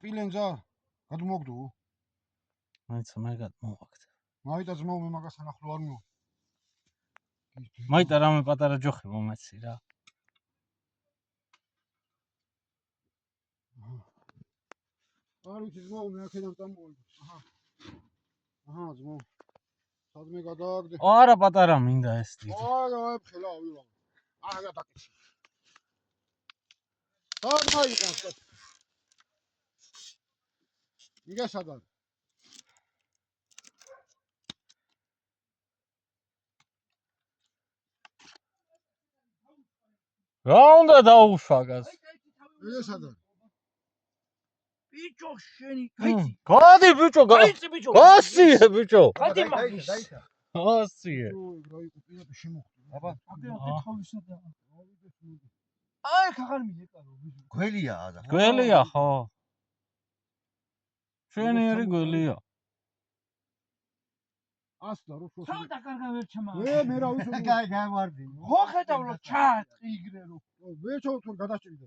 სპილენძა გადმოგდო. მაიცა მე გადმოვაგდ. მაიტა ძმაო მე მაგას ანახლო არ მო. მაიტა რამე პატარა ჯოხი მომეცი რა. არის ძმაო მე აქედან წამოვიდა. აჰა ძმაო. სადმე გადააგდე. არა პატარა მინდა ეს დიდი. არა ხელა ავიღო. არა დაკიჩი. დაიწყოს. იგა სადარ. რა უნდა დაუშვაგას? იგა სადარ. ბიჭო შენი გაიცი. გადი ბიჭო, გაიცი ბიჭო. გასიე ბიჭო. გადი მაგის. გასიე. რაიკო პირდაპირ შემოხვდა. აბა, აკეთავისა და აი ხაღარ მიეკარო ბიჭო. გველია და. გველია ხო? შენიერი გველია. ასდა რო შო. ცოტა კარგა ვერ ჩამა. მე რა უსო. გამარდი. ხო ხედავ რომ ჩაატყი იგრე რომ. მე ჩავთვალ გადასჭირდა.